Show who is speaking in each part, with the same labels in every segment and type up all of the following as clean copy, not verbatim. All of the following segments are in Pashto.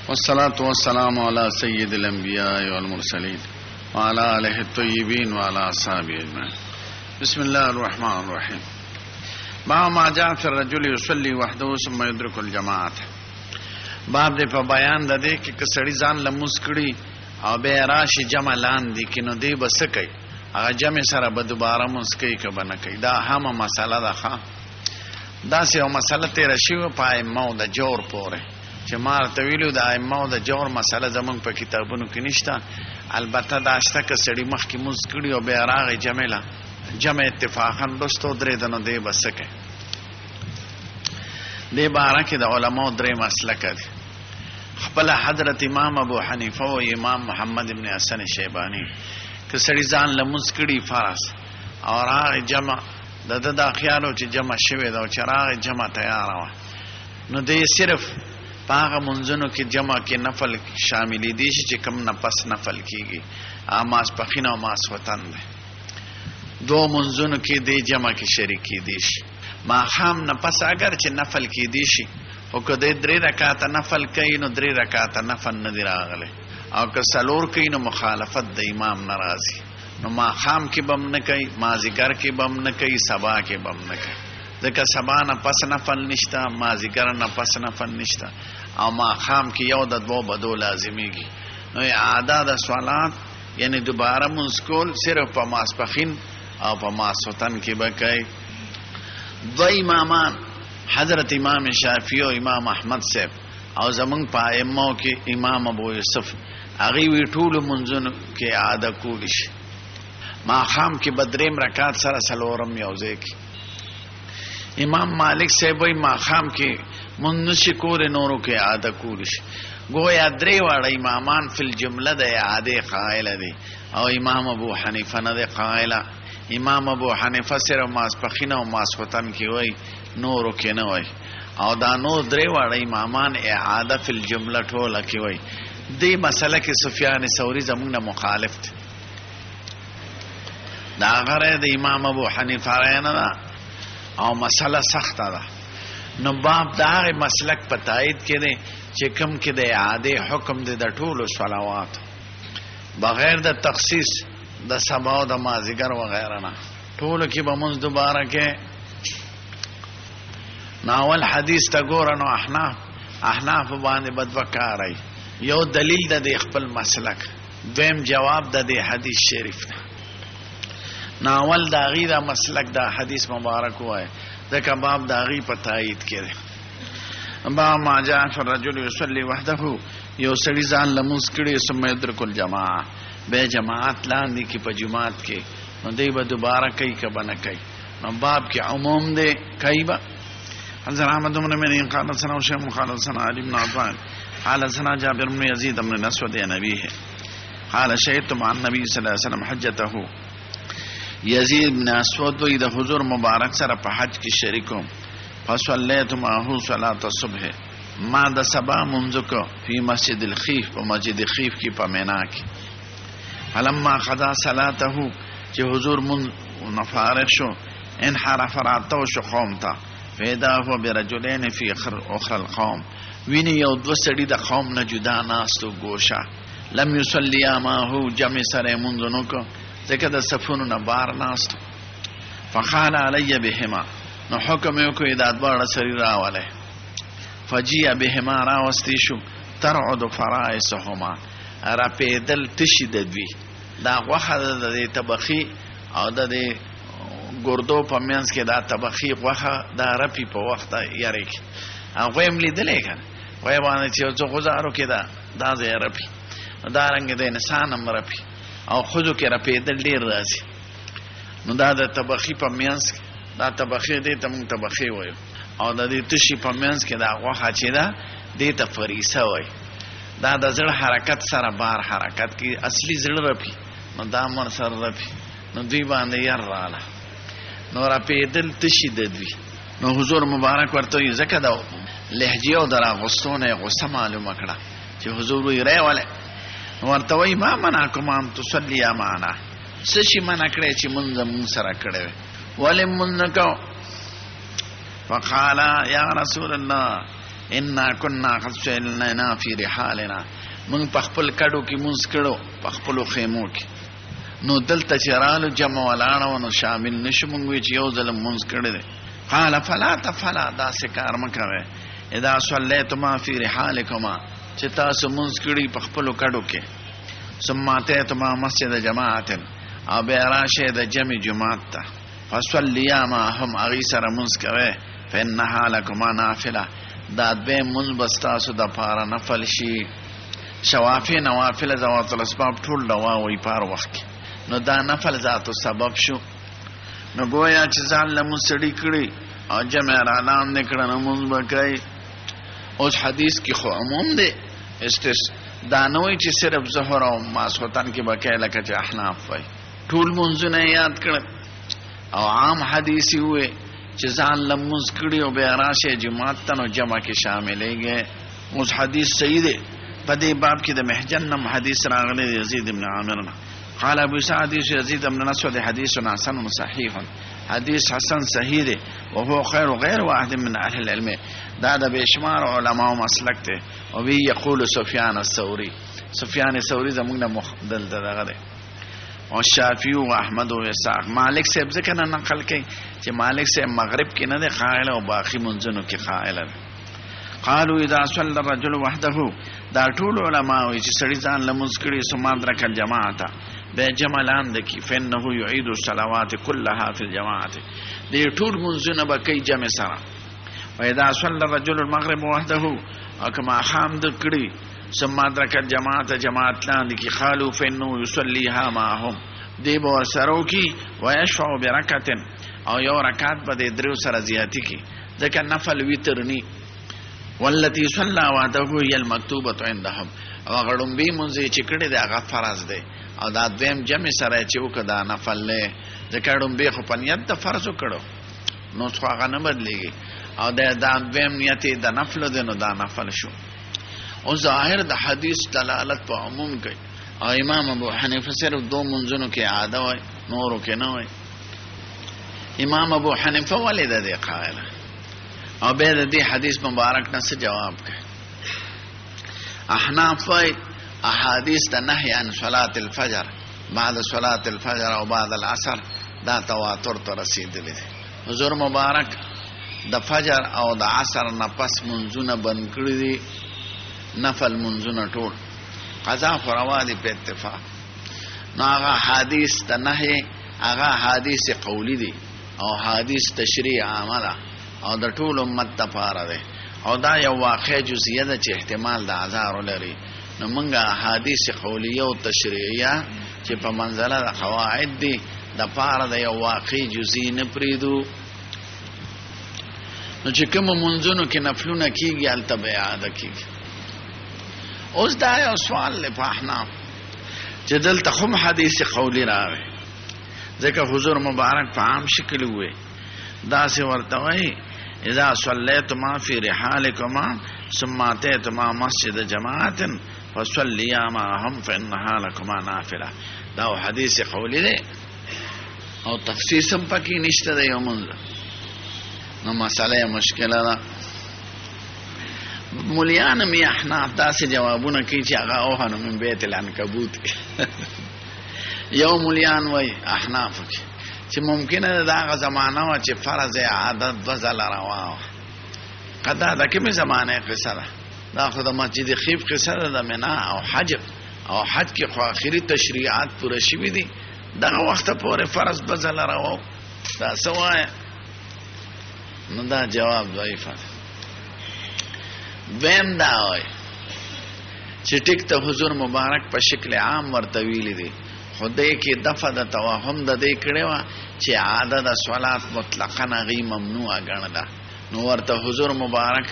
Speaker 1: والصلاة والسلام على سيد الأنبياء والمرسلين وعلى آله الطيبين وعلى أصحابه أجمعين. بسم الله الرحمن الرحيم. باب ما جاء في الرجل يصلي وحده ثم يدرك الجماعة. باب دې په بیان د دې کې سړی ځان لمونځ کړي او به راشي جمع لاندې کې نو دی بس کوي هغه جمع سره به دوباره مونځ کوي که به نه کوي. دا اهمه مسله ده. ښه داسې یو مسله تېره شوې په ائمهو د جور پورې چې ما ورته ویلي د ائمهو د جور مسله زمونږ په کتابونو کې نشته. البته دا شته که سړي مخکې مونځ کړي او بیا راغی جمع اتفاقا وروسته ودرېده نو دی به څه کوي. دې باره کې د علماو درې مسلکه دي. خپل حضرت امام ابو حنیفه او امام محمد ابن حسن شیبانی که سړي ځان لمونځ کړي فرض او راغی جمع د ده دا خیال و چې جمع شوې ده او چې راغی جمع تیاره وه نو دی صرف په هغه منځونو کې جمع کې نفل شاملېدی شي چې کوم نفس نفل کېږي. ماسپښین او ماسخوتن دی دو منځونو کې دی جمع کې شریک کېدی شي. ماښام نه پس اگر چې نفل کېدی شي خو که دی 3 رکعاته نفل کوي نو 3 رکعاته نفل نه دی راغلی او که 4 کوي نو مخالفت د امام نه راځي. نو ماښام کې به هم نه کوي، مازدیګر کې به هم نه کوي، سبا کې به هم نه کوي ځکه سبا نه پس نفل نشته، مازدیګر نه پس نفل نشته او ماښام کې یو د 2 بدو لازمیږي. نو اعاده د صلات یعنی دوباره مونځ کول صرف په ماسپښین او په ماسخوتن کې به کوي. 2 امامان حضرت امام شافعی او امام احمد صاحب او زمونږ په ائمهو کې امام ابو یوسف هغوی وی ټولو منځونو کې اعاده کولی شي. ماښام کې به 3 رکعات سره 4 یو ځای کې. امام مالک صاحب وی ماښام کې مونځ نشي کولی نورو کې اعاده کولی شي. گویا 3 واړه امامان فی الجمله د اعادې قائله دي او امام ابو حنیفه نه دی قائله. امام ابو حنیفه صرف ماسپښین او ماسخوتن کې وای نورو کې نه وای او دا نور 3 واړه امامان اعاده فی الجمله ټوله کې وای. دې مسله کې سفیان ثوری زمونږ نه مخالف دی. دا غره د امام ابو حنیفه رای نه ده او مسله سخته ده. نو باب دا هغې مسلک په تایید کې دی چې کوم کې د اعادې حکم دی د ټولو صلوات بغیر د تخصیص د سبا او د مازدیګر وغیره نه ټولو کې به مونځ دوباره کې. ناول حدیث ته ګوره نو احناف باندې به 2 کاری. یو دلیل د دې خپل مسلک، دویم جواب د دې حدیث شریف نه. ناول د هغې دا مسلک دا حدیث مبارک وایي ځکه باب د هغې په تایید کې دی. باب ما جاء فی الرجل یصلی وحده یو سړي ځان لمونځ کړي ثم یدرک الجماعه بیا جماعت لاندې کې په جماعت کې نو دی به دوباره کوي که به نه کوي. نو باب کې عموم دی کوي به. حضرت احمد بن منين قال حدثنا هشام قال حدثنا علي بن عطاء قال حدثنا جابر بن يزيد بن الاسود عن ابيه قال شهدت مع النبي صلى الله عليه وسلم حجته. یزید بن اسود وی د حضور مبارک سره په حج کې شریکوم. فصلیت معه صلاه الصبح ما د سبا منځ کو په مسجد الخیف په مسجد خیف کې په مینا کې. فلما قضا صلاته چې حضور من نفارق شو انحرف راتو شو قوم ته فیدا هو برجلین فی اخر القوم ویني یو 2 سړي د قوم نه جدا ناستو ګوشه لم یصلیا معه جمع سره منځ نو کو ځکه د صفونو نه بار ناستو. فقال علی بهما نو حکم یو کوي دا 2 سړي راوله. فجیع بهما راوستی شو ترعد فرائسهما را پیدل تشي د دوی دا غوښه د دې طبخي او د دې ګردو په منځ کې دا طبخي غوښه دا رپي په وخت یاري کې هغه هم لیدلې کنه وای باندې چې څو غزارو کې دا ځای رپي دا رنګ د انسان هم رپي او خودو کې رپېدل ډېر راځي. نو دا د طبخي په منځ کې دا طبخي دې ته موږ طبخي وایو او د دې تشي په منځ کې دا غوښه چې ده دې ته فریسه وایي. دا د زړه حرکت سره بار حرکت کې اصلي زړه رپي نو دا مر سره رپي نو دوی باندې ير رااله نو رپېدل تشي د دوی. نو حضور مبارک ورته وایي ځکه د لهجې او د راغوستو نه یې غوسه معلومه کړه چې حضور وایي ری ورته وایي ما منعکم ان تصلیا معنا څه شي منع کړی چې مونځ سره کړی وی ولې مونځ نه کوو. فقال یا رسول الله انا كنا قد سئلنا فی رحالنا، من په خپل کډو کې مونږ کړو، په خپل خیمو کې. نو دلته چې رالو جمع ولاړو نو شامل نشو مونږ وی چې یو ځل مونږ کړی دی. قال فلا تفعلا، داسې کار مه کوئ. اذا صلیتما فی رحالکما، چې تاسو مونږ کړي په خپلو کډو کې. ثم اتیتما مسجد جماعت، او بیا راشئ د جمع جماعت ته. فصلیا معهم، هغوی سره مونځ کوئ. فانها لکما نافله، دا دویم مونځ به ستاسو دپاره نفل شي. شوافی نوافل ذوات الاسباب ټول دوا وی پار وخت کې، نو دا نفل ذاتو سبب شو. نو گویا چې ځان له مونځ سړي کړي او جمع اعلان نه کړه نو مونځ به کوي. اوس حدیث کې خو عموم دی، دا نه وایي چې صرف ظهر او ماسخوتن کې به کوي لکه چې احناف وایي. ټول مونځونه یاد کړل او عام حدیث یې ووایي چې ځان له مونځ کړي او بیا راشئ جماعت ته نو جمع کې شاملېږئ. اوس حدیث صحیح دی. په دې باب کې د محجن نم حدیث راغلی دی یزید بن عامر نه. قال ابو سعد حدیث یزید بن اسود حدیث حسن صحیح، حدیث حسن صحیح دی. وهو خیر غیر واحد من اهل العلم، دا د بشمار علماء مسلک ته. او وی یقول سفیان الثوری، سفیان ثوری زمونږ نه مخدل دغه دی. او شافعی او احمد او اسحاق. مالک صاحب ځکه نه نقل کوي چې مالک صاحب مغرب کې نه دی قائل او باقی منځونو کې قائل دی. قالوا اذا صلى الرجل وحده، دا ټول علماء وی چې سړي ځان لمونځ کړي ثم ادرك الجماعه، به جمع لاندې کې فانه يعيد الصلوات كلها في الجماعه، دې ټول منځونه به کوي جمع سره. واذا صلى الرجل المغرب وحده، او کما خام د کړي ثم ادرك الجماعه، جماعت لاندې کې قالوا فانه يصليها معهم، دې به ورسره کوي. ويشفع بركعه، او یو رکعت به د درو سره زیاتی کی، ځکه نفل وتر ني. والتي صلى وحده هي المكتوبه عندهم، او غړومبي مونږ چې کړي دا هغه فرض دی، او دا دویم جمع سره چې وکړه نفل له، ځکه غړومبي خو په نیت د فرض وکړو نو څو هغه نه بدلېږي، او دا دویم نیت د نفل دی نو دا نفل شو. او ظاهر د حدیث دلالت په عموم کوي. او امام ابو حنیفه صرف دو منځونو کې عاده وای، نورو کې نه وای. امام ابو حنیفه ولې د دې قائل، او به د دې حدیث مبارک نه څه جواب کوي. احناف وای احادیث د نهی عن صلاه الفجر بعد صلاه الفجر او بعد العصر دا تواتر ته رسیدلی دی. حضور مبارک د فجر او د عصر نه پس منځونه بند کړی دي، نفل منځونه ټول قضا فروا دي په اتفاق. نو هغه حدیث د نهی هغه حدیث قولی دي او حدیث تشریع عامه او د ټول امت لپاره دی، او دا یو واقع جزئیه ده چې احتمال د اعذار لري. نو موږ حدیث قولیه او تشریعیه چې په منزله د قواعد دي د پاره د یو واقع جزئی نه پریدو. نو چې کوم منځونو کې نفلونه کیږي هلته به اعاده کیږي. اوس دا یو سوال له احناف چې دلته هم حدیث قولی راغی، ځکه حضور مبارک په عام شکل وې دا سه ورته وایي اذا صليتما في رحالكما ثم اتيتما مسجد جماعه فصليا معهم فانها لكما نافله. دا حدیث قولی دی او تخصیص هم پکې نشته دی یو منځ. نو مسئله مشکله ده. مولیان می احناف داسې جوابونه کوي چې هغه اوهنو من بیت العنکبوت یو مولیان وای احناف چې ممکنه ده هغه زمانه وه چې فرض عادت دوه ځله روا وه. قدا د کومې زمانې قصه ده؟ دا خو د مسجد خیف قصه ده د منا او حج، او حج کې خو آخري تشریعات پوره شوي دي، دغه وخته پورې فرض دوه ځله روا. دا څه وایه؟ نو دا جواب ضعیفه ده. دویم دا وای چې ټیک ته حضور مبارک په شکل عام ورته ویلي دي، خو دې کې دفع د توهم د دې کړې وه چې عاده د صلات مطلقا هغې ممنوعه ګڼله. نو ورته حضور مبارک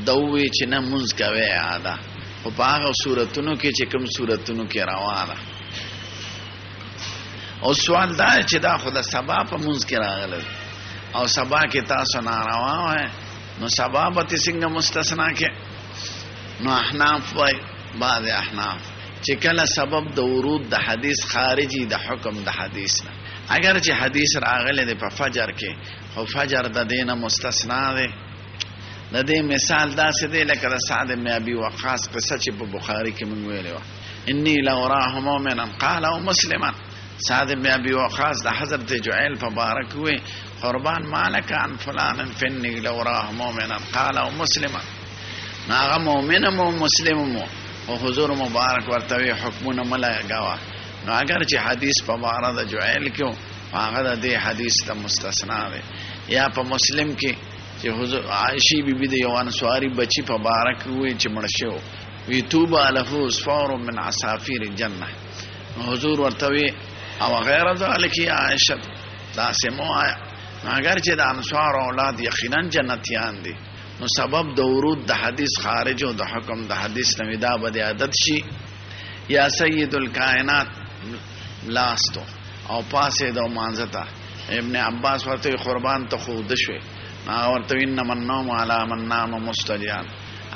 Speaker 1: د ووی چې نه مونځ کوئ عاده، خو په هغه صورتونو کې چې کوم صورتونو کې روا ده. او سوال دا چې دا خو د سبا په مونځ کې راغلی او سبا کې تاسو ناروا وای، نو سبا به څنګه مستثنا کې؟ نو احناف وای بعض احناف چې کله سبب د ورود د حدیث خارجي د حکم د حدیث نه، اگر چې حدیث راغلی دی په فجر کې، خو فجر د دینه مستثنا دی، د دې مثال داسې دی لکه د سعد بن ابي وقاص قصه چې په بخاري کې موږ ویلې وه اني لوراه مؤمنا قال او مسلما. سعد بن ابي وقاص د حضرت جعيل مبارک وي قربان مالک عن فلان فني لوراه مؤمنا قال او مسلما. ناغه مؤمن مو مسلم مو او حضور مبارک ورته حکمونه ملګاوه. نو اگر چې حدیث په باره د جعيل کې هغه د دې حدیث ته مستثنا دی. یا په مسلم کې چې حضور عائشہ بیبي د یو انصاری بچی په باره کې وي چې مړ شو وی توبه له صفور من عصافیر الجنه. حضور ورته وی او غیر ذلک یا عائشہ دا سمو آیا اگر چې د انصار اولاد یقینا جنتیان دي نو سبب د ورود د حدیث خارج او د حکم د حدیث نو دا به عادت شي. یا سید الکائنات لاستو او پاسه د مانځتا ابن عباس ورته قربان ته خود شوي نا ورته انما النوم على من نام مستجان.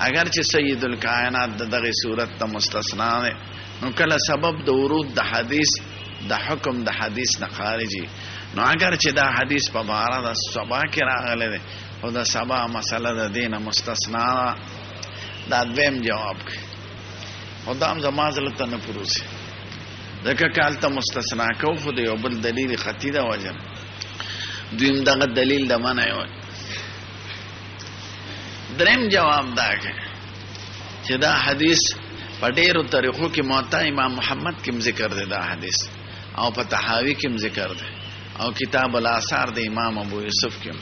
Speaker 1: اگر چې سید الکائنات دغه صورت ته مستثنا ده نو کله سبب د ورود د حدیث د حکم د حدیث نه خارجي. نو اگر چې دا حدیث په باره د سبا کې راغلی دی او د سبا مسله د دینه مستثنا دا دویم جواب کوي. او دا هم زما زړه ته نه پروسي ځکه کالته مستثنا کو خو د یو بل دلیل خطي ده وجه دویم دغه دلیل د منع وي. دریم جواب دا کوي چې دا حدیث په ډېرو طریقو کې موطا امام محمد کې ذکر دی دا حدیث او په طحاوی کې ذکر دی او کتاب الاثار د امام ابو یوسف کې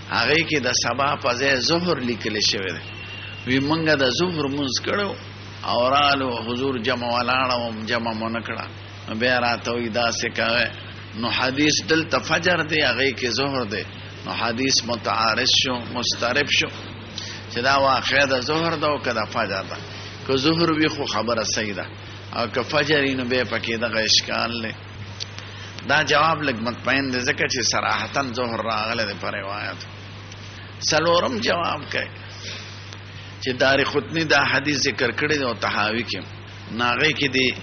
Speaker 1: هغه کې د سبا په ځای ظهر لیکل شوی دی. وی مونږه د ظهر مونږ کړو او رالو حضور جمع ولاړو جمع مونږ کړه نو بیا راته وی دا څه کوي نو حدیث دلته فجر دی هغه کې ظهر دی نو حدیث متعارض شو مسترب شو چې دا واقع د ظهر دا او کدا فجر ده. که ظهر وی خو خبره صحیح ده او که فجر نو به پکې دغه اشکال لې. دا جواب لګ مطمئن دی ځکه چې صراحتا ظهر راغله د پر روایت. سلورم جواب کوي چې دار قطنی دا حدیث ذکر کړی او طحاوی کې ناغه کې دی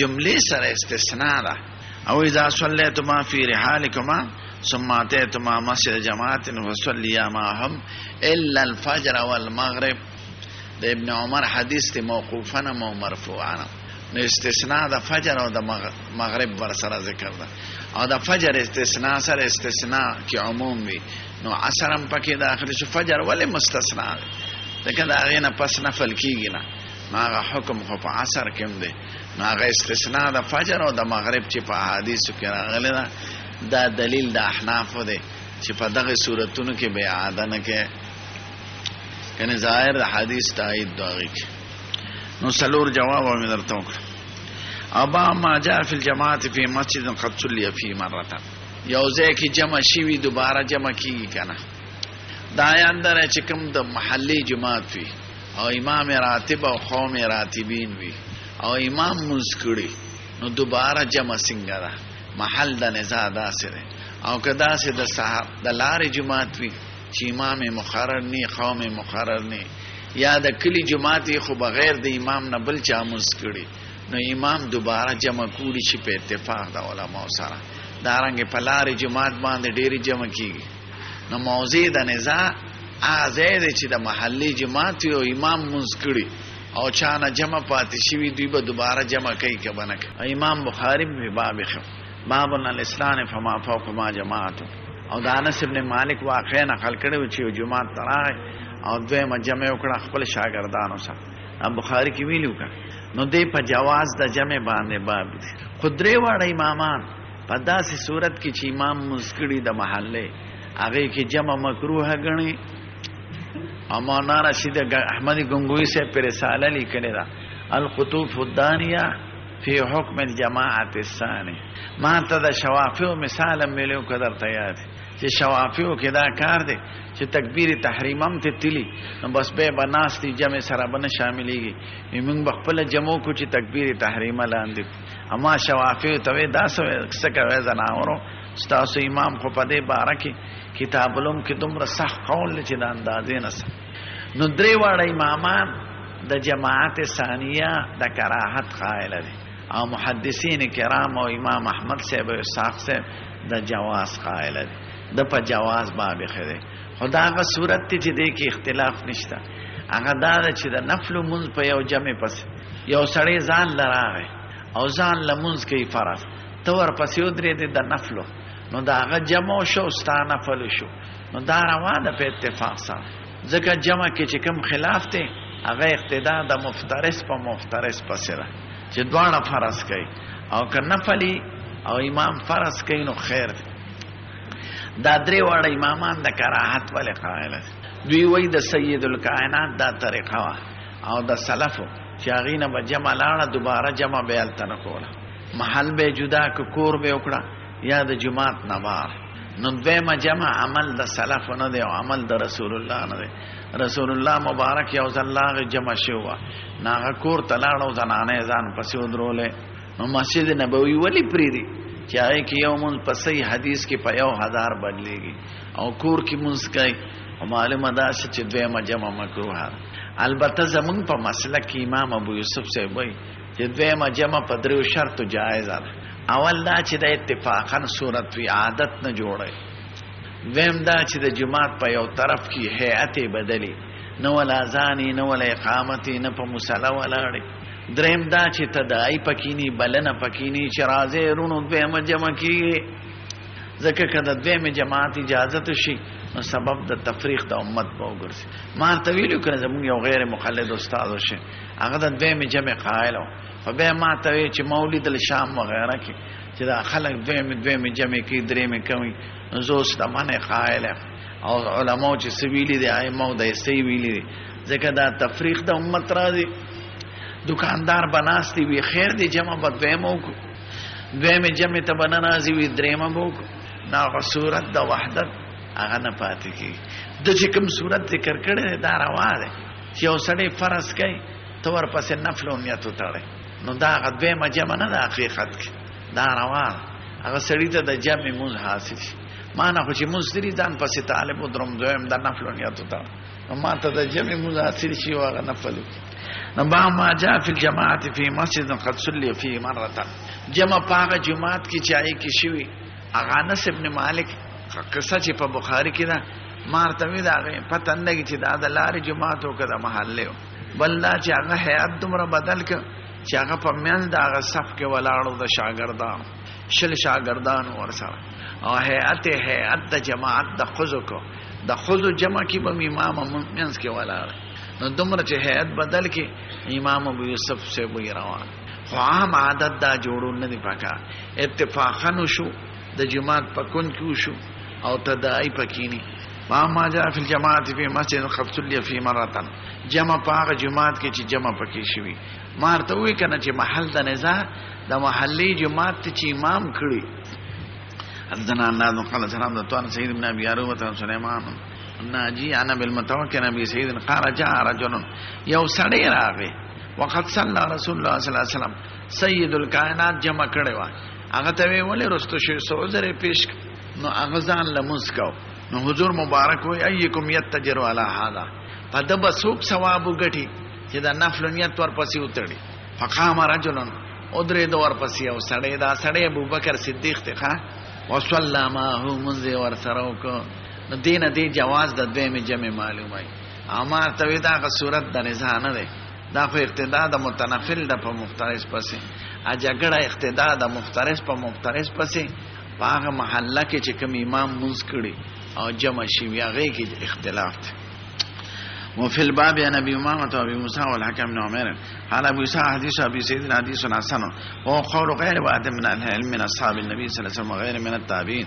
Speaker 1: جمله سره استثناء ده او اذا صليتما في رحالكما ثم اتيتما مسجد جماعت وصليا معهم الا الفجر والمغرب. د ابن عمر حدیث ته موقوفا او مرفوعا نو استثناء د فجر او د مغرب ور سره ذکر ده او د فجر استثناء سره استثناء کې عموم وي نو عصرم پکې داخل شو فجر ولې مستثنا ده ځکه دا غینه پس نفل کیږي نه هغه حکم خو په عصر کې هم دی نو هغه استثناء د فجر او د مغرب چې په حدیثو کې راغلی ده دا دلیل د احناف دی چې په دغه صورتونو کې به اعاده نه کې کنه ظاهر د حدیث تایید داغي. نو سلور جواب مې درته وکړ. ابا ما جاء فی الجماعت فی مسجد قد صلی فی مره یو ځای کې جمع شوي دوباره جمع کیږي کنه دا اندر چې کوم د محلي جماعت وي او امام راتب او قوم راتبین وي او امام مذکری نو دوباره جمع څنګه ده محل د نزاع داسې ده. او که داسې د لارې جماعت وي چې امام مقرر نی قوم مقرر نی یا د کلی جماعت خو بغیر د امام نه بل چا مذکری نو امام دوباره جمع کولی شي په اتفاق د علماء سره. دارنګ په لارې جماعت باندې ډېری جمع کیږي نو موضوع د نزاع ازید چې د محلي جماعت او امام مذکری او چانه جمع پاتې شي دوی به دوباره جمع کوي که بنه. امام بخاری په باب خو باب الاسلام فما فوق ما جماعت او د انس ابن مالک واقعا نقل کړو چې جمعه تراغ او دوی جمع وکړه خپل شاګردانو سره. بخاری کې ویلو کا نو دې په جواز د جمع باندې باب دي. خدای واړه امامان په داسې صورت کې چې امام مذکری د محله هغه کې جمع مکروه غني. امانا رشید احمدی گنگوی سے پر رسالہ لکھنے دا القطوف الدانیہ فی حکم الجماعت الثانی ما تا شوافیو مثالا ملیو قدر تیاد چې شوافیو کې دا کار دی چې تکبیر تحریمم ته تلی نو بس به بناس دی جمع سره بن شاملېږي موږ بخپل جمع کو چې تکبیر تحریم لاندې اما شوافیو ته دا څه کوي زناورو ستاسو امام خو په دې باره کې کتاب علوم کې دومره سخت قول چې د اندازې نه نو درې واړه امامان د جماعت ثانیه د کراهت قائل دي او محدثین کرام او امام احمد صاحب او اسحاق صاحب د جواز قائل دي د په جواز باب خره خدا هغه صورت ته چې دې کې اختلاف نشته هغه دا چې د نفل منځ په یو جمع پس یو سړی ځان لراغی او ځان لمونځ کوي فرض ته ورپسې ودرې د نفلو نو دا هغه جمع شو ستا نفل شو نو دا روانه په اتفاق سره ځکه جمع کې چې کوم خلاف دی هغه اقتدا د مفترض په مفترض پسې ده چې دواړه فرض کوي او که نفلی او امام فرض کوي نو خیر دی دا درې واړه امامان د کراهت ولې قائل دوی وای د سید الکائنات دا طریقه وا او د سلفو چې هغه نه به جمع لاړه دوباره جمع به التن کوله محل به جدا کور به وکړه یا د جماعت نه بار نو دویمه جمع عمل د سلف نه دی او عمل د رسول الله نه دی رسول الله مبارک یو ځل جمع شو ناغه کور تلاړو زنانه ځان پسې ودرولې نو مسجد نبوي ولی پریدي چې هغه کې یو مون په صحیح حدیث کې په 1000 بدلېږي او کور کې مونږ کوي او معلومه ده چې دویمه جمع مکروه البته زمون په مسلک کې امام ابو یوسف صاحب وایي چې دویمه جمع په درو شرط جایز ده اول دا چې د اتفاقا صورت وی عادت نه جوړي ویم دا چې د جماعت په یو طرف کې هيئت بدلی نو ولا ځاني نو ولا اقامتي نه په مصلا ولاړي دریم دا چې تداعی پکینی بلنه پکینی چې راځي رونو دویمه جمع کیږي ځکه کله دویمه جماعت اجازه شي نو سبب د تفریق د امت په وګرځي ما ته ویلو کړه زموږ یو غیر مقلد استاد وشه هغه د دویمه جمع قائل او به ما ته چې مولد الشام وغیرہ کې چې دا خلک دویمه جمع کې درېمه کوي زوست منه قائل او علماء چې سویلي دي ائمه د سی ویلي ځکه دا تفریق د امت راځي دکاندار بناستی وی خیر دی جمع با دویمه جمع تا بنانازی وی دریمه بوک ناغا صورت دا وحدت اغا نپاتی کی دا چه کم صورت ذکر کرده دا روا ده چه او سڑی فرض کئی تو ور پس نفل و نیتو تاره نو دا اغا دویمه جمع نه دا حقیقت کی دا روا ده اغا سڑی تا دا جمع موز حاصل شی مانا خوچی موز دری دان پس طالب و درم دویم دا نفل و نیتو تاره ما تا دا جمع موز حاصل شی و اغا نفلو نبا ما جاء فی الجماعت فی مسجد قد صلی فی مرتا جمع پاگا جماعت کی چاہی کی شوی اغانس ابن مالک قصه چې په بخاری کې دا مارتوی دا پته نه چې دا د لارې جماعت وکړه محله بل دا چې هغه هيئت دومره بدل ک چې هغه په میان دا هغه صف کې ولاړو د شاګردان شل شاګردان ورسره او هيئت د جماعت د خذو کو د خذو جمع کې به امام مینس کې ولاړ نو دومره چې هيئت بدل کې امام ابو یوسف سے وی روان خو عام عادت دا جوړول نه دی پکا اتفاقا شو د جماعت پکون کیو شو او تدائی پکینی ما جاء فی الجماعت فی مسجد قد صلی فی مرتن جمع پاغ جماعت کې چې جمع پکې شوی مارته وی کنه چې محل د نزاع د محلي جماعت چې امام کړی حدثنا اناد قال سلام دتوان سيد بن ابي اروه سليمان ناجي انا بالمتوكل ابي سيد قال جاء رجل یو سړی راغی وقد صلى رسول الله صلی الله علیه وسلم سید الکائنات جمع کړي وا هغه ته ولې رستو شي سوزره پیش نو هغه ځان لمس کو نو حضور مبارک وي ايکم یتجر علی هذا فدب سوق ثواب غټي چې دا نفل نیت ور پسې وتړي فقام رجل ادري دور پسې او سړی دا سړی ابوبکر صدیق ته وصلى معه منذ ور سره کو نو دین دې جواز د دویمه جمع معلومای اما ته دا غ صورت د نزاع نه ده دا خو اقتدا د متنفل د په مفترض پسې اجګړه اقتدا د مفترض په مفترض پسې باغ محله کې چې کوم امام منځ کړي او جمع شي هغه کې اختلاف ده وفي الباب عن ابي امامه وابي موسى والحكم بن عمر قال ابو يسوع حديث ابي سعيد حديث حسن وهو قول غير واحد من العلم من اصحاب النبي صلى الله عليه وسلم وغير من التابعين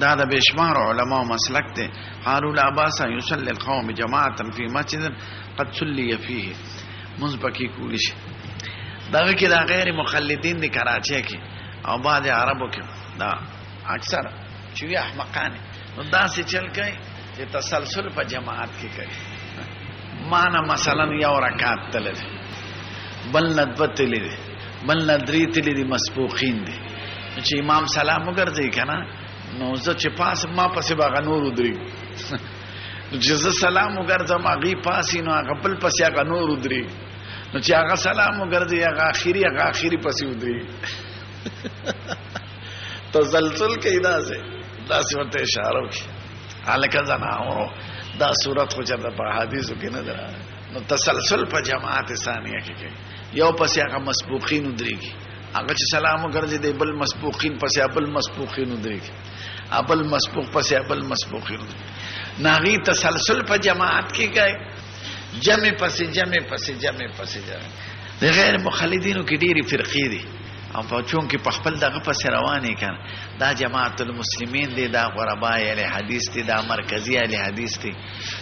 Speaker 1: دا د بشمار علماء مسلک ته قالوا لا باس يصلي القوم جماعه في مسجد قد صلي فيه مزبکی کولی شي داغه کې دا غیر مخلدین دی کراچۍ کې او بعد عربو کې دا اکثر چې احمقانه نو دا څه چل کوي چې تسلسل په جماعت کې کوي معنا مثلا یو رکعت تل بل ندبت تل بل ندری تل دي مسبوقین دي چې امام سلام وګرځي کنه نو زه چې پاس ما پسې باغ نور ودري جزا سلام وګرځم هغه پاسې نو هغه بل پسې هغه نور ودري نو چې هغه سلام وګرځي هغه اخیری پسې ودري تسلسل کې دا څه ورته اشاره وکړي الکه زناورو دا صورت خو چرته په حدیثو کې نه ده. نو تسلسل په جماعت ثانیه کې کوي. یو پسې هغه مسبوقین ودرېږي، هغه چې سلام وګرځي دی بل مسبوقین پسې بل مسبوقین ودرېږي، ابل مسبوق پسې ابل مسبوقین. ناغي تسلسل په جماعت کې کوي، جمع پسې جمع پسې جمع پسې جمع. د غیر مخلدینو کې ډېری فرقې دي او په چون کې په خپل دغه پسې روانې کړه. دا جماعت المسلمین دی، دا غربای اهل حدیث دی، دا مرکزی اهل حدیث دی.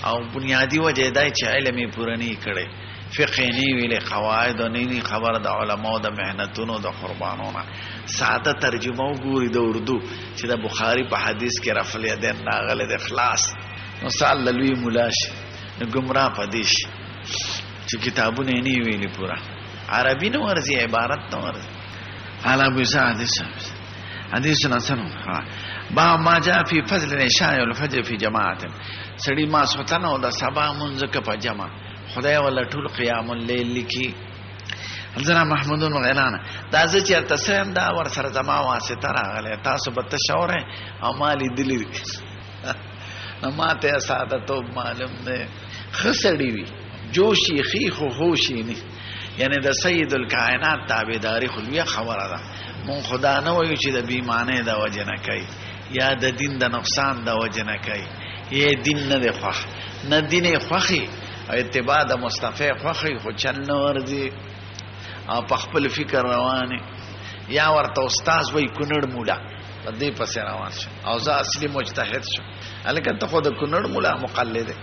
Speaker 1: او بنیادی وجه دا چې علم یې پوره نه کړي، فقه نه ویلې، قواعد نه خبر د علماو د مهنتونو د قربانونو. ساده ترجمه وګوري د اردو چې د بخاری په حدیث کې رفع الیدین راغلی د اخلاص، نو سال لوی مولا شي، نو گمراه پدیش چې کتابونه نه ویلي پورا عربي نه ورزي، عبارت نه ورزي. حالا بيسا حدیث نسنو با ما جاء في فضل العشاء والفجر في جماعت. سړي ما سوتنه او د سبا منځ کې په جمع خدای ولا ټول قیام الليل لکی. حضرت محمود بن غیلان دا چې چرته سم دا ور سره زما واسطه راغله، تاسو به تشوره او مالی دلی نو ماته سعادتو معلوم ده. خسړی وی جوشي خیخ او هوشي نه، یعنی د سید الکائنات تابعداري خو لوی خبره ده. مون خدا نه وایو چې د بیمانه د وجه نه کوي یا د دین د نقصان د وجه نه کوي. یې دین نه دی خوښ، نه دین خوښي او اتباع د مصطفی خوښي، خو چل نه ورځي او په خپل فکر روانه. یا ورته استاد وای کونړ مولا په دې پسې روان شو او زه اصلي مجتهد شو. الکه ته خو د کونړ مولا مقلد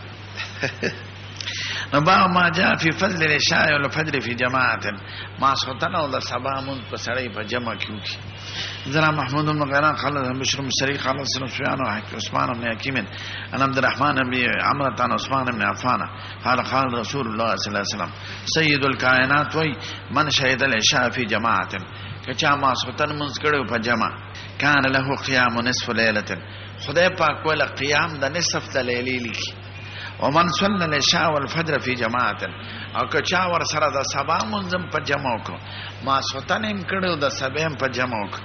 Speaker 1: نبا ما جاء في فضل العشاء والفجر في جماعت. ما سوتنا او د سبا مون په سړی په جمع کیږي. ذرا محمود بن غیلان خالد بشر مشری خالد سفیان او عثمان بن حکیم ان عبد الرحمن بن عمرو عن عثمان بن عفان قال رسول الله صلی الله علیه وسلم سید الکائنات وای من شهد العشاء في جماعت. کچا ما سوتن منځ کړو په جمع کان له قیام نصف ليله. خدای پاک ول قیام د نصف د لیلې لیکي. ومن صلى العشاء والفجر في جماعت. او کچا ور سره د سبا منځم په جمع کو، ما سوتنم کړو د سبم په جمع کو،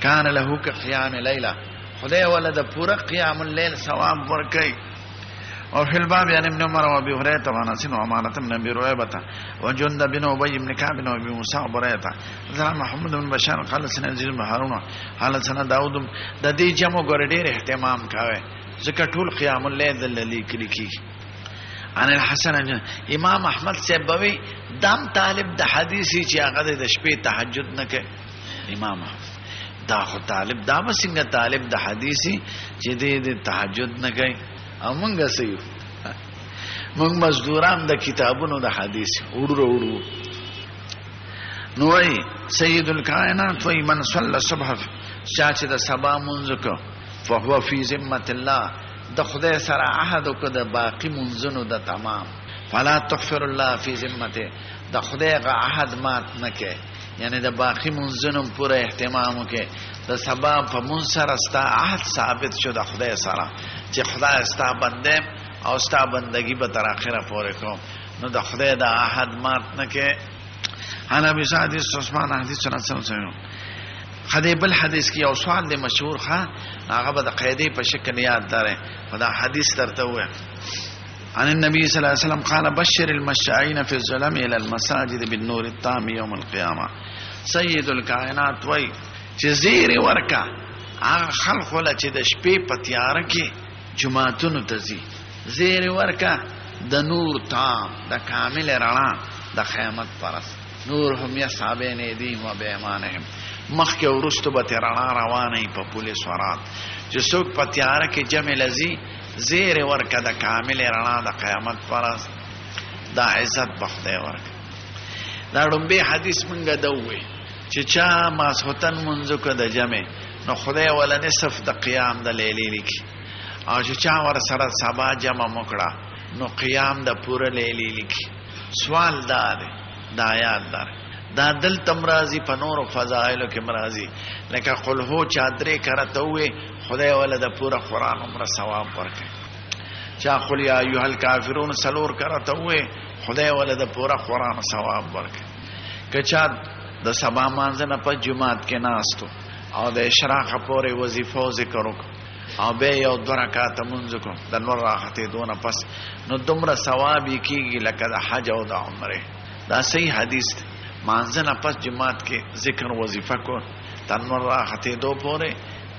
Speaker 1: کان له قیام لیله. خدای ول د پورا قیام الليل ثواب ورکي. او فی الباب عن ابن عمر و ابي هريره و انس و امانه بن ابي رؤيبه و جند بن ابي بن كعب و ابي موسى بريته. ذا محمد بن بشار قال سنه زيد بن هارون قال سنه داود. د دې جمع ګور ډېر اهتمام کاوه ذکر ټول قیام الليل ذل لیکي. عن الحسن امام احمد سبوي دام طالب د حدیثي چې هغه د شپې تهجد نه کوي. امام دا خو طالب دا وسنګ طالب د حدیثي چې د تهجد نه کوي. امونګه سيو موږ مزدوران د کتابونو د حدیث وړو نوې سید الکائنات وای من صلى الصبح چې د سبا منځ کو فهو فی ذمه الله. د خدای سره عهد کو د باقی منځونو د تمام. فلا تغفر الله فی ذمته. د خدای غ عهد مات نه کې، یعنی د باقی منځونو پوره اهتمام وکې. د سبا په منځ سره ستا عهد ثابت شو د خدای سره چې خدای ستا بنده او ستا بندگی به تر اخره پورې کوم. نو د خدای د عهد مات نه کې. انا بسعد عثمان حدیث سنت خدای بل حدیث کې یو سوال دی مشهور ښه، هغه به د قاعده په شکل یاد داره. خدا حدیث درته وې عن النبي صلى الله عليه وسلم قال بشر المشائين في الظلم الى المساجد بالنور التام يوم القيامه. سيد الكائنات وای چې زیر ورکا هغه خلق ولا چې د شپې په تیار کې جمعهتون ته ځي، زیر ورکا د نور تام د کامل رڼا د قیامت پرس. نور هم یصابین ایدیهم و بایمانهم. مخکې ورستو به رڼا روانه په پولیس ورات چې څوک په تیار کې جمع لذي زیر ورکا د کامل رڼا د قیامت پرس. دا عزت بخدای ورکا. دا ډومبه حدیث مونږه دوی چې چا ماسوتن منځ کو د جمع نو خدای ولا نصف د قیام د لیلې لیکي، او چې چا ور سره سبا جمع مکړه نو قیام د پوره لیلې لیکي. سوال دا دی دا یاد دار دا دل تمرازی په نور فضائلو کې مرازی لکه قل هو چادرې کرته وې خدای ولا د پوره قران عمر ثواب ورکړي. چا قل یا ایها الکافرون سلور کرته وې خدای ولا د پوره قران ثواب ورکړي. کچا د سبا مانځنه په جمعات کې ناستو او د اشراق پورې وظیفه ذکر وکړو او به یو 2 رکعات مونږ کو د نور راحته دونه پس نو دومره ثواب کیږي لکه د حج او د عمره. دا صحیح حدیث دی. مانځنه پس جماعت کې ذکر وظیفه کو د نور راحته دو پورې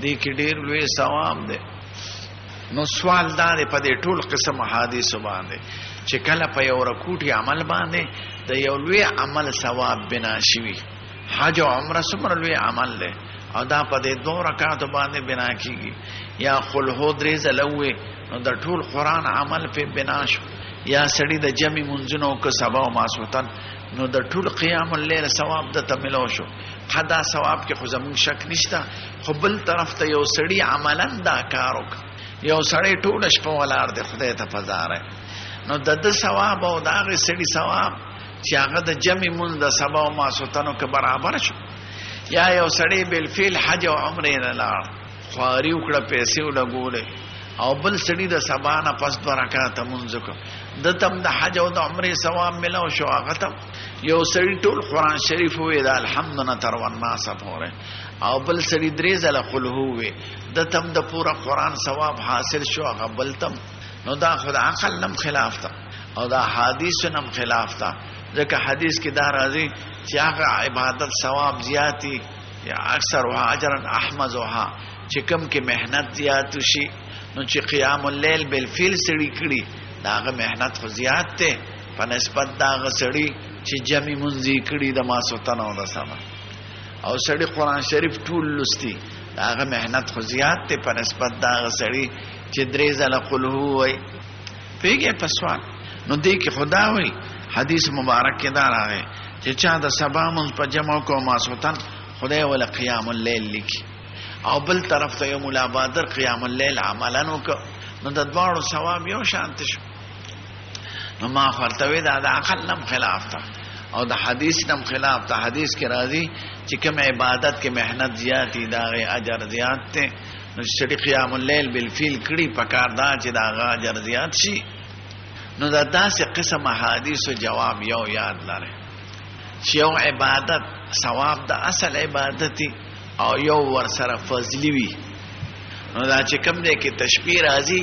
Speaker 1: دې کې ډیر لوی ثواب دی. نو سوال دا دی په دې ټول قسم حدیث باندې چې کله په یو رکوټي عمل باندې د یو لوی عمل ثواب بنا شي. حج او عمره څومره لوی عمل دی او دا په دې 2 رکعات باندې بنا کیږي. یا قل هو درې زلوي نو د ټول قران عمل په بنا شو. یا سړی د جمع منځونو کو سبا او ماسوتن نو د ټول قیام الليل ثواب د تملو شو. خدا ثواب کې خو زمون شک نشته. خو بل طرف ته یو سړی عملاً دا کار وکړي، یو سړی ټول شپه ولار دی خدای ته فزاره، نو د ثواب او د هغه سړي ثواب چې هغه د جمع مون د سبا او ماسوتنو کې برابر شو. یا یو سړی بالفعل حج او عمره نه لاړ، خواري وکړه، پیسې ولګولې، او بل سړی د سبا نه پس 2 رکعات مونږ کو د تم د حج او د عمره ثواب ملو شو. هغه ته یو سړی ټول قران شریف وې د الحمدلله تر والناس پورې، او بل سړی 3 ځله قل هو وې د تم د پورا قران ثواب حاصل شو. هغه بل تم نو دا خدای عقل نم خلاف تا او دا حدیث نم خلاف تا. ځکه حدیث کې دا راځي چې هغه عبادت ثواب زیاتی یا اکثر او اجرا احمدها چې کم کې مهنت زیات شي نو چې قیام الليل بالفعل سړي کړي داغه مهنت خو زیات ته په نسبت داغه سړي چې جمع منځي کړي د ماسوتن او د سبا، او سړي قران شریف ټول لستي داغه مهنت خو زیات ته په نسبت داغه سړي چې 3 ځله قل هو وي. پیګه په سوال نو دې کې خدا وي حدیث مبارک کې دا راغی چې چا د سبا مون په جمع کو ماسوتن خدای ول قیام الليل لیکي، او بل طرف ته یو مولا بادر قیام الليل عملن وک نو د دوړو ثواب یو شانت شو. نو ما فرتوی دا د عقل نم خلاف تا او د حدیث نم خلاف تا. حدیث کې راځي چې کوم عبادت کې مهنت زیاتی دا غي اجر زیات ته نو چې قیام الليل بالفعل کړي پکار دا چې دا غ اجر زیات شي. نو دا داسې قسم حدیث او جواب یو یاد لره چې یو عبادت ثواب د اصل عبادتي او یو ور سره فضلی وي. نو دا چې کوم دی کې تشبیه راځي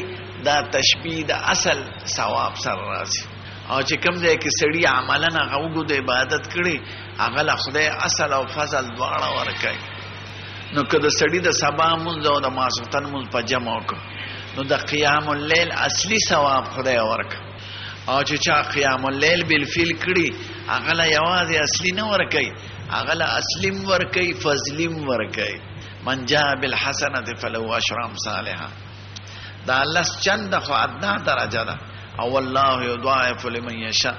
Speaker 1: دا تشبیه د اصل ثواب سره راځي، او چې کوم دی کې سړی عملاً هغه وګړو د عبادت کړي هغه له خدای اصل او فضل دواړه ورکړي. نو کله سړی د سبا مونږ او د ماسوتن مونږ په جمع وکړو نو د قیام الليل اصلي ثواب خدای ورکړي، او چې چا قیام الليل بالفعل کړي هغه له یوازې اصلي نه ورکړي، هغه له اصلیم ورکړي، فضلیم ورکړي. من جاء بالحسنه فله 10 امثالها. دا الله چند خو ادنا درجه ده او الله يضاعف لمن يشاء.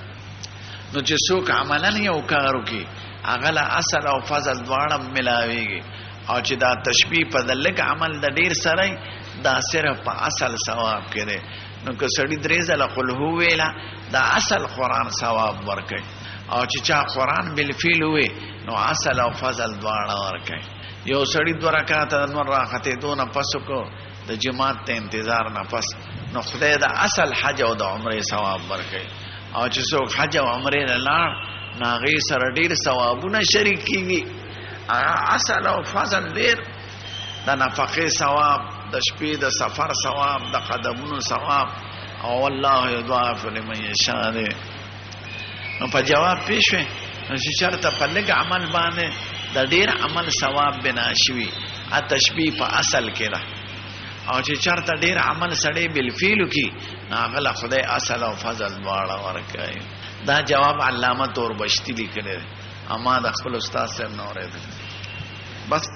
Speaker 1: نو چې څوک عملاً یو کار وکي هغه له اصل او فضل دواړه ملاويږي، او چې دا تشبیه په دلک عمل د ډیر سره دا صرف په اصل ثواب کړي. نو که سړی 3 ځله قل هو ویلا دا اصل قران ثواب ورکړي، او چې چا قران بالفعل وي نو اصل او فضل دواړه ورکړي. یو سړی 2 رکعات نور راحته دون پس کو د جماعت ته انتظار نه پس نو خدای د اصل حج او د عمره ثواب ورکړي، او چې څوک حج او عمره نه لاړ ناغي سره ډیر ثوابونه شریک کیږي. اصل او فضل ډیر د نفقه ثواب، د شپې د سفر ثواب، د قدمونو ثواب، او والله يضاعف لمن يشاء. نو په جواب پیښوي نو چې چرته په لږ عمل باندې د ډیر عمل ثواب بنا شوي ا تشبیه په اصل کې ده، او چې چرته ډیر عمل سړی بالفعل کی ناغله خدای اصل او فضل دواړه ورکړي. دا جواب علامه توربشتی لیکلی، اما د خپل استاد صاحب نو اورېدل بس.